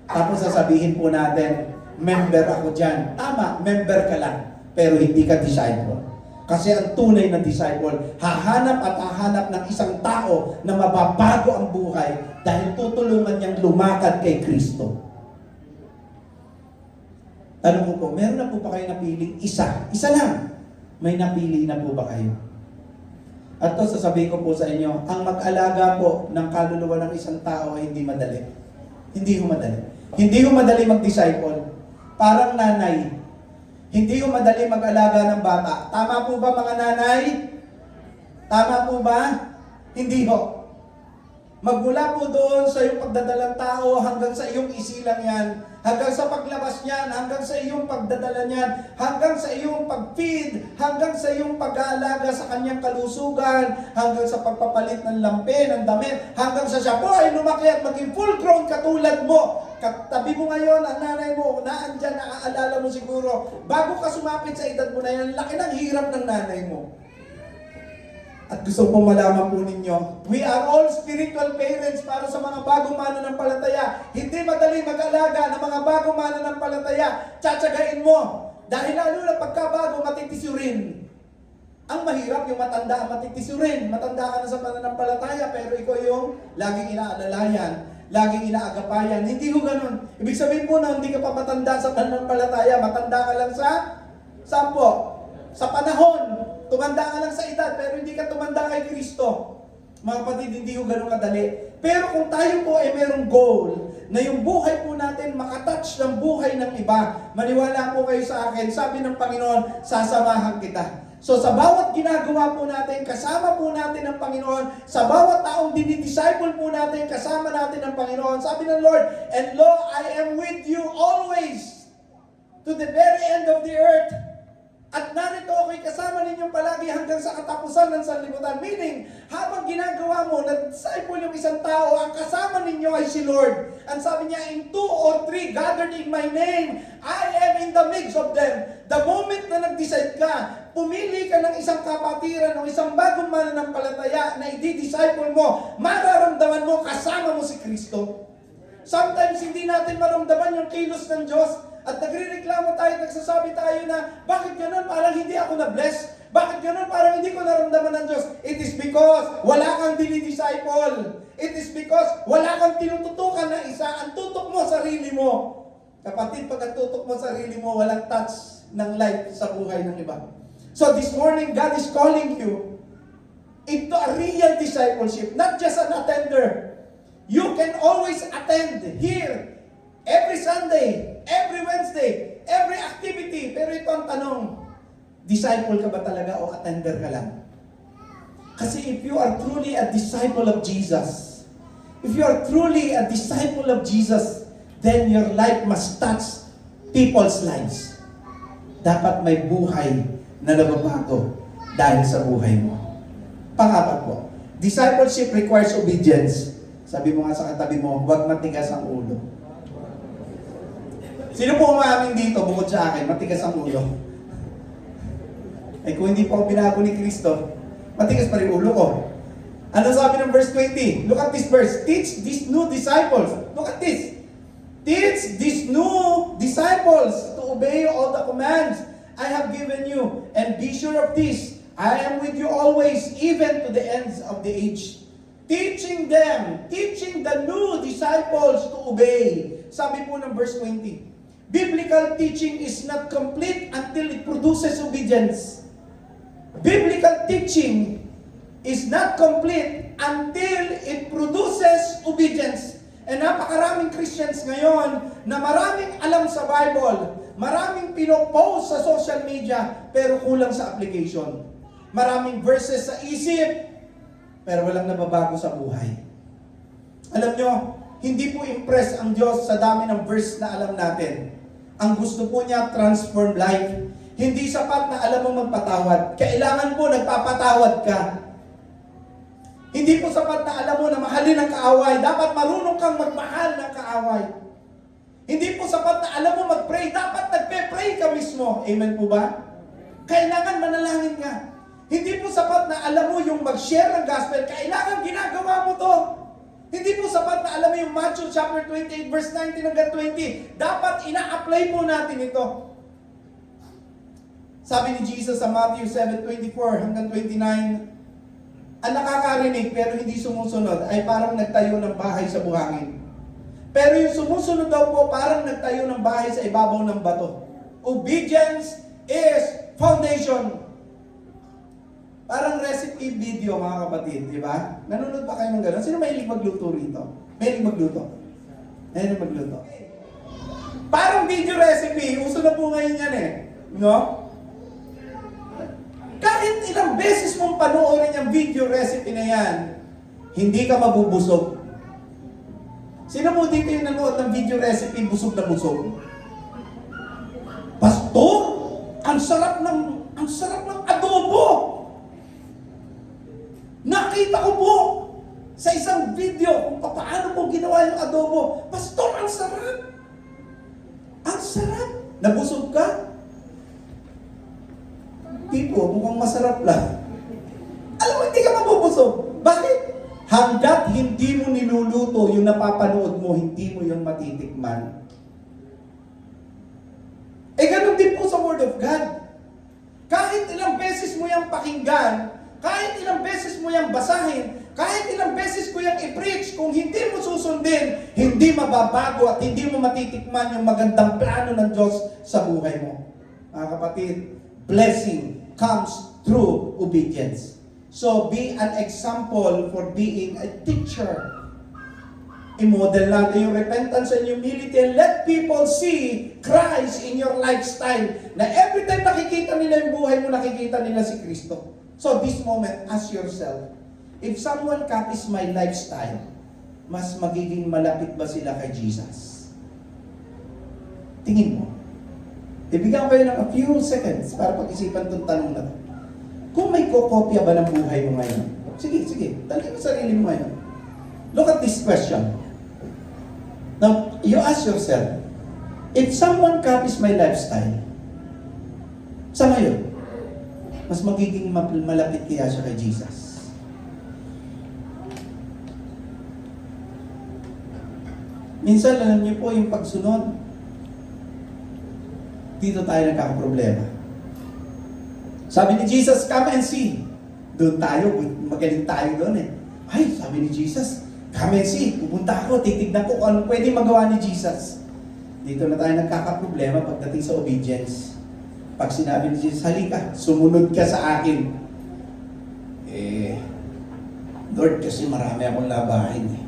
tapos sasabihin po natin, member ako dyan. Tama, member ka lang, pero hindi ka disciple. Kasi ang tunay na disciple, hahanap at hahanap ng isang tao na mababago ang buhay dahil tutulungan niyang lumakad kay Kristo. Tanong ko po, meron na po ba kayo napiling isa? Isa lang. May napili na po ba kayo? At to sasabihin ko po sa inyo, ang mag-alaga po ng kaluluwa ng isang tao ay hindi madali. Hindi ho madali. Hindi ho madali mag-disciple. Parang nanay. Hindi ho madali mag-alaga ng bata. Tama po ba mga nanay? Tama po ba? Hindi ho. Magmula po doon sa iyong pagdadalang tao hanggang sa iyong isilang yan, hanggang sa paglabas niyan, hanggang sa iyong pagdadala niyan, hanggang sa iyong pag-feed, hanggang sa iyong pag-aalaga sa kanyang kalusugan, hanggang sa pagpapalit ng lampe, ng damit, hanggang sa siya po ay lumaki at maging full-grown katulad mo. Katabi mo ngayon, ang nanay mo, naandyan, naaalala mo siguro, bago ka sumapit sa edad mo na yan, laki ng hirap ng nanay mo. At gusto ko malaman po ninyo, we are all spiritual parents para sa mga bagong mananampalataya. Hindi madali mag-alaga ng mga bagong mananampalataya. Tsatsagain mo. Dahil lalo na pagkabago, matitisurin. Ang mahirap yung matanda ang matitisurin. Matanda ka na sa pananampalataya, pero ikaw yung laging inaalalayan, laging inaagapayan. Hindi ko ganun. Ibig sabihin po na hindi ka pa matanda sa pananampalataya, matanda ka lang sa sampo, sa panahon. Tumanda ka lang sa edad, pero hindi ka tumanda kay Kristo. Mga kapatid, hindi ko ganun kadali. Pero kung tayo po ay merong goal, na yung buhay po natin makatouch ng buhay ng iba, maniwala po kayo sa akin, sabi ng Panginoon, sasamahan kita. So sa bawat ginagawa po natin, kasama po natin ang Panginoon. Sa bawat taong dinidisciple po natin, kasama natin ang Panginoon. Sabi ng Lord, and lo, I am with you always, to the very end of the earth. At narito ako'y kasama ninyong palagi hanggang sa katapusan ng sanlibutan. Meaning, habang ginagawa mo, na-disciple yung isang tao, ang kasama ninyo ay si Lord. Ang sabi niya, in 2 or 3 gathered in my name, I am in the midst of them. The moment na nag-decide ka, pumili ka ng isang kapatiran o isang bagong mananampalataya na i-disciple mo, mararamdaman mo kasama mo si Kristo. Sometimes hindi natin maramdaman yung kilos ng Diyos. At nagre-reklamo tayo, nagsasabi tayo na, bakit ganun? Parang hindi ako na-bless. Bakit ganun? Parang hindi ko naramdaman ng Diyos. It is because wala kang dinidisciple. It is because wala kang tinututukan na isa. Ang tutok mo, sarili mo. Kapatid, pag ang tutok mo, sarili mo, walang touch ng life sa buhay ng iba. So this morning, God is calling you into a real discipleship, not just an attender. You can always attend here. Every Sunday, every Wednesday, every activity. Pero ito ang tanong, disciple ka ba talaga o attender ka lang? Kasi if you are truly a disciple of Jesus, if you are truly a disciple of Jesus, then your life must touch people's lives. Dapat may buhay na nababago dahil sa buhay mo. Pangapat po, discipleship requires obedience. Sabi mo nga sa katabi mo, huwag matigas ang ulo. Sino po umaamin dito bukod sa akin, matigas ang ulo? Ay kung hindi po ako binago ni Kristo, matigas pa rin ulo ko. Ano sabi ng verse 20? Look at this verse. Teach these new disciples. Look at this. Teach these new disciples to obey all the commands I have given you. And be sure of this, I am with you always, even to the ends of the age. Teaching them, teaching the new disciples to obey. Sabi po ng verse 20. Biblical teaching is not complete until it produces obedience. Biblical teaching is not complete until it produces obedience. And napakaraming Christians ngayon na maraming alam sa Bible, maraming pinopost sa social media, pero kulang sa application. Maraming verses sa isip, pero walang nababago sa buhay. Alam nyo, hindi po impress ang Diyos sa dami ng verse na alam natin. Ang gusto po niya, transform life. Hindi sapat na alam mo magpatawad. Kailangan po nagpapatawad ka. Hindi po sapat na alam mo na mahalin ang kaaway. Dapat marunong kang magmahal ng kaaway. Hindi po sapat na alam mo mag-pray. Dapat nagpe-pray ka mismo. Amen po ba? Kailangan manalangin ka. Hindi po sapat na alam mo yung mag-share ng gospel. Kailangan ginagawa mo to. Hindi po sapat na alam mo yung Matthew chapter 28 verse 19 hanggang 20. Dapat ina-apply po natin ito. Sabi ni Jesus sa Matthew 7:24 hanggang 29, ang nakakarinig pero hindi sumusunod ay parang nagtayo ng bahay sa buhangin. Pero yung sumusunod daw po parang nagtayo ng bahay sa ibabaw ng bato. Obedience is foundation. Parang recipe video mga kapatid, di ba? Nanonood pa kayo ng gano'n? Sino mahilig magluto rito? Mahilig magluto? Mahilig magluto. Parang video recipe, uso na po ngayon yan eh. No? Kahit ilang beses mong panoorin yung video recipe na yan, hindi ka mabubusog. Sino mo dito yung nanood ng video recipe, busog na busog? Pastor, ang sarap ng adobo! Nakita ko po sa isang video kung paano po ginawa yung adobo. Pastor, ang sarap! Ang sarap! Nabusog ka? Tipo, mukhang masarap lang. Alam mo, hindi ka mabubusog. Bakit? Hanggat hindi mo niluluto yung napapanood mo, hindi mo yung matitikman. Ganun din po sa Word of God. Kahit ilang beses mo yung pakinggan, kahit ilang beses mo yung basahin, kahit ilang beses ko yung i-preach, kung hindi mo susundin, hindi mababago at hindi mo matitikman yung magandang plano ng Diyos sa buhay mo. Mga kapatid, blessing comes through obedience. So, be an example for being a teacher. I-model natin yung repentance and humility and let people see Christ in your lifestyle. Na every time nakikita nila yung buhay mo, nakikita nila si Kristo. So, this moment, ask yourself, if someone copies my lifestyle, mas magiging malapit ba sila kay Jesus? Tingin mo. Ibigyan ko kayo ng a few seconds para pag-isipan itong tanong na to. Kung may kokopya ba ng buhay mo ngayon? Sige. Talagay mo sarili mo ngayon. Look at this question. Now, you ask yourself, if someone copies my lifestyle, sa ngayon, mas magiging malapit kaya siya kay Jesus? Minsan, alam niyo po, yung pagsunod, dito tayo nagkakaproblema. Sabi ni Jesus, come and see. Doon tayo, magaling tayo doon eh. Ay, sabi ni Jesus, come and see. Pupunta ako, titignan ko kung anong pwede magawa ni Jesus. Dito na tayo nagkakaproblema pagdating sa obedience. Pag sinabi ni Jesus, halika, sumunod ka sa akin. Lord, kasi marami akong labahin eh.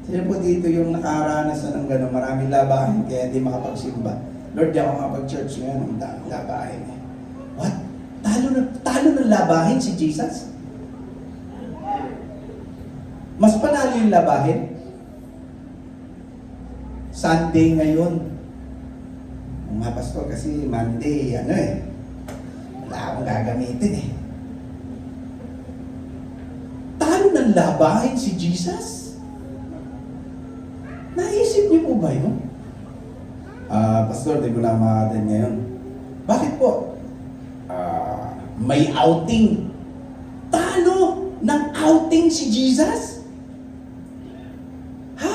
Sino po dito yung nakaranas na ng gano'n, maraming labahin kaya hindi makapagsimba. Lord, di ako makapag-church ngayon, ang daming labahin eh. What? Talo ng labahin si Jesus? Mas panalo yung labahin? Sunday ngayon. Mga pastor kasi Monday, wala akong gagamitin eh. Talo ng labahin si Jesus? Naisip niyo po ba yun? Pastor, di ko na makakatin ngayon. Bakit po? May outing. Talo ng outing si Jesus? Ha?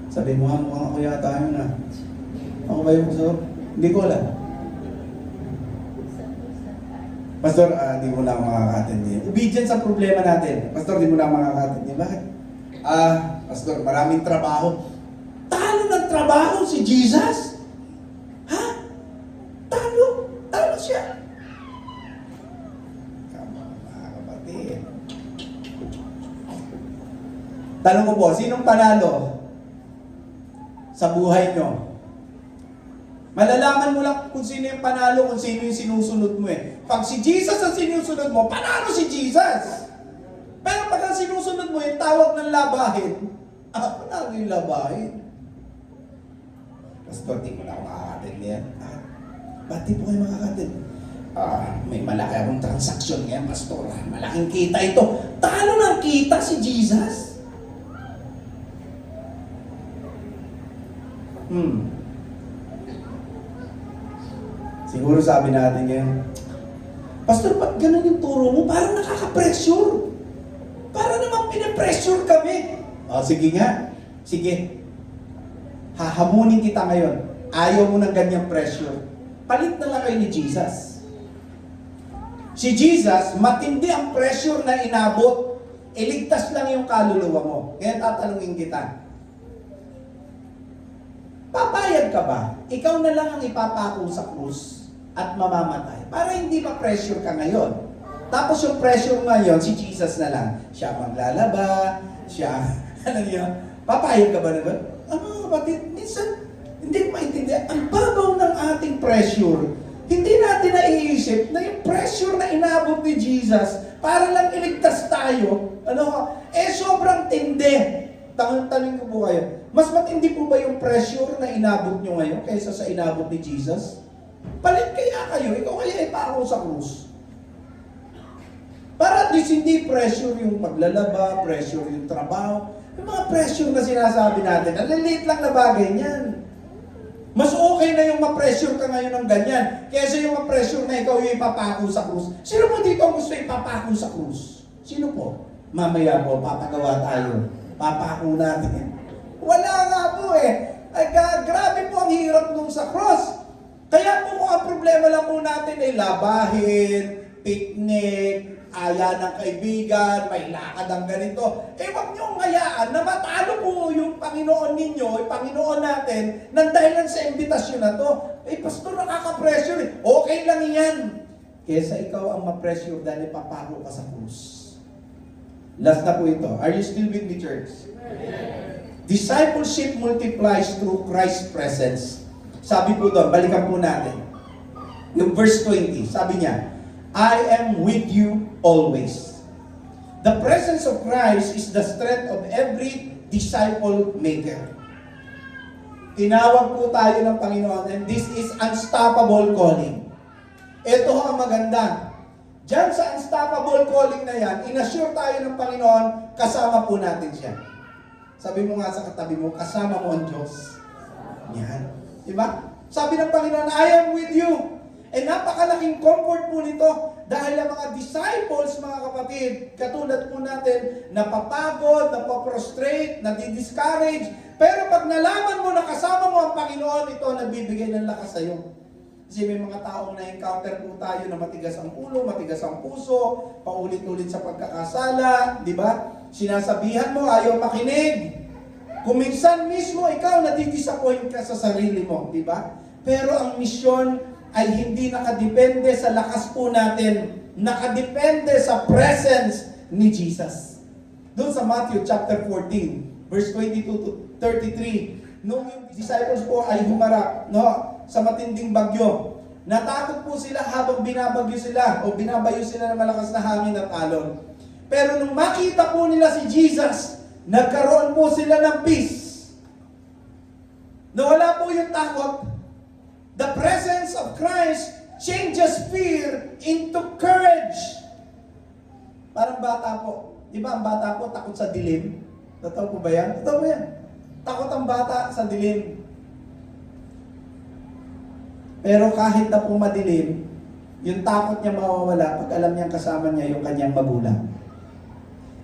Sabi mo, mukhang ako yata yun na. Ako ba yung pastor? Hindi ko alam. Pastor, di mo na ako makakatin. Obedience ang problema natin. Pastor, di mo na ako makakatin. Bakit? Pastor, maraming trabaho. Talo ng trabaho si Jesus? Ha? Talo siya. Kama, mga kapatid. Tanong ko po, sinong panalo sa buhay nyo? Malalaman mo lang kung sino yung panalo, kung sino yung sinusunod mo eh. Pag si Jesus ang sinusunod mo, panalo si Jesus. Pero pag ang sinusunod mo yung tawag ng labahin, Ako na yung labahin. Pastor, di ko na ako makakatid niyan. Ba't di po kayo makakatid? May malaki akong transaksyon ngayon, Pastor. Malaking kita ito. Talo ng kita si Jesus? Siguro sabi natin ngayon, Pastor, ba't ganun yung turo mo? Parang nakaka-pressure. Para naman pinapressure kami. Sige nga. Sige. Hahamunin kita ngayon. Ayaw mo ng ganyang pressure. Palit na lang kayo ni Jesus. Si Jesus, matindi ang pressure na inabot. Iligtas lang yung kaluluwa mo. Ngayon tatanungin kita. Papayag ka ba? Ikaw na lang ang ipapako sa krus at mamamatay. Para hindi ma-pressure ka ngayon. Tapos yung pressure ngayon, si Jesus na lang. Siya maglalaba, siya, ano yun? Papayag ka ba naman? Mga kapatid, minsan, hindi ko maintindihan. Ang babaw ng ating pressure, hindi natin naiisip na yung pressure na inabot ni Jesus para lang iligtas tayo, sobrang tindi. Tanong ko po kayo, mas matindi po ba yung pressure na inabot nyo ngayon kaysa sa inabot ni Jesus? Palit kaya kayo, ikaw kaya ipako sa krus. Para at least hindi pressure yung paglalaba, pressure yung trabaho. Yung mga pressure na sinasabi natin, ang liliit lang na bagay niyan. Mas okay na yung ma-pressure ka ngayon ng ganyan, kaysa yung ma-pressure na ikaw yung ipapako sa krus. Sino mo dito ang gusto ipapako sa krus? Sino po? Mamaya po, papagawa tayo. Papako natin. Wala nga po eh. Grabe po ang hirap nung sa cross. Kaya po kung ang problema lang po natin ay labahin, picnic, aya ng kaibigan, may lakad ang ganito. Huwag niyong hayaan na matalo po yung Panginoon ninyo, yung Panginoon natin, nang dahilan sa imbitasyon na to. Pastor, nakaka-pressure eh. Okay lang yan. Kesa ikaw ang ma-pressure dahil papako ka sa krus. Last na po ito. Are you still with me, church? Discipleship multiplies through Christ's presence. Sabi po doon, balikan po natin. Yung verse 20, sabi niya, I am with you always. The presence of Christ is the strength of every disciple maker. Tinawag po tayo ng Panginoon, and this is unstoppable calling. Ito ang maganda. Diyan sa unstoppable calling na yan, inassure tayo ng Panginoon, kasama po natin siya. Sabi mo nga sa katabi mo, kasama mo ang Diyos. Yan. Diba? Sabi ng Panginoon, I am with you. Napakalaking comfort po nito dahil ang mga disciples, mga kapatid, katulad po natin, napapagod, napaprostrate, nadidiscourage. Pero pag nalaman mo na kasama mo ang Panginoon, ito nagbibigay ng lakas sa iyo. Kasi may mga taong na-encounter po tayo na matigas ang ulo, matigas ang puso, paulit-ulit sa pagkakasala, di ba? Sinasabihan mo, ayaw makinig. Kung minsan mismo ikaw nadidisappoint ka sa sarili mo, di ba? Pero ang misyon ay hindi nakadepende sa lakas po natin, nakadepende sa presence ni Jesus. Doon sa Matthew chapter 14, verse 22 to 33, nung yung disciples po ay humarap, sa matinding bagyo. Natakot po sila habang binabagyo sila o binabayo sila ng malakas na hangin at alon. Pero nung makita po nila si Jesus, nagkaroon po sila ng peace. Nawala po yung takot. The presence of Christ changes fear into courage. Parang bata po. Di ba ang bata po takot sa dilim? Totoo po ba yan? Totoo ba yan? Takot ang bata sa dilim. Pero kahit na po madilim, yung takot niya mawawala pag alam niyang kasama niya yung kanyang magulang.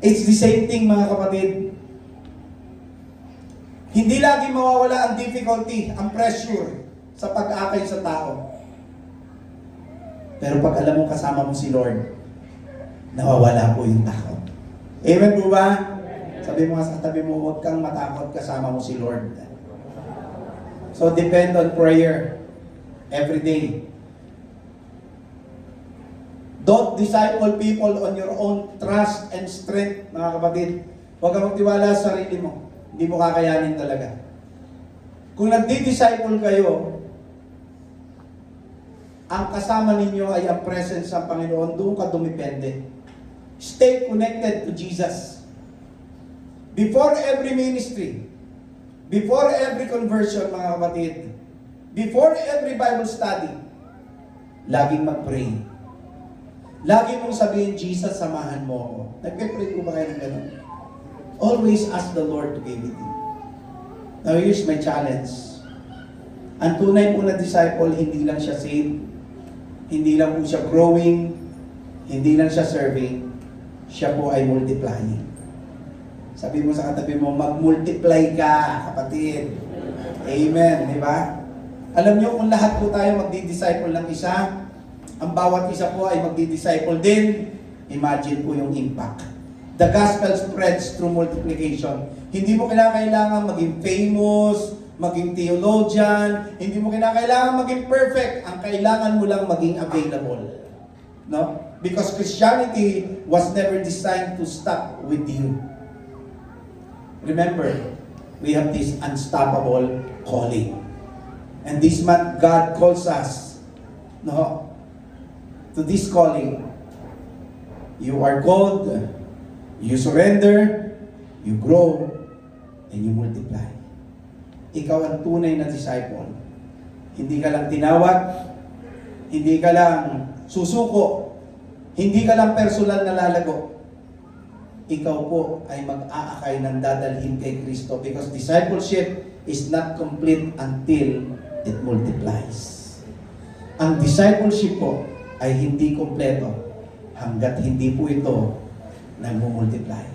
It's the same thing, mga kapatid. Hindi lagi mawawala ang difficulty, ang pressure sa pag-akay sa tao. Pero pag alam mo kasama mo si Lord, nawawala po yung takot. Amen po ba? Sabi mo nga sa tabi mo, huwag kang matakot kasama mo si Lord. So depend on prayer. Every day. Don't disciple people on your own trust and strength, mga kapatid. Huwag kang magtiwala sa sarili mo. Hindi mo kakayanin talaga. Kung nagdi-disciple kayo, ang kasama ninyo ay ang presence ng Panginoon, doon ka dumipende. Stay connected to Jesus. Before every ministry, before every conversion, mga kapatid, before every Bible study, laging mag-pray. Lagi mong sabihin, Jesus, samahan mo ako. Nagpe-pray ko ba kayo ng gano'n? Always ask the Lord to be with you. Now here's my challenge. Ang tunay po na disciple, hindi lang siya saved, hindi lang po siya growing, hindi lang siya serving, siya po ay multiplying. Sabi mo sa katabi mo, mag-multiply ka, kapatid. Amen, di ba? Alam niyo, kung lahat po tayo magdi-disciple ng isa, ang bawat isa po ay magdi-disciple din, imagine po yung impact. The gospel spreads through multiplication. Hindi mo kailangan maging famous, maging theologian, hindi mo kailangan maging perfect. Ang kailangan mo lang maging available. No? Because Christianity was never designed to stop with you. Remember, we have this unstoppable calling. And this month, God calls us, no, to this calling. You are called, you surrender, you grow, and you multiply. Ikaw ang tunay na disciple. Hindi ka lang tinawag, hindi ka lang susuko, hindi ka lang personal na lalago. Ikaw po ay mag-aakay ng dadalhin kay Kristo because discipleship is not complete until it multiplies. Ang discipleship po ay hindi kompleto hanggat hindi po ito nagmumultiply.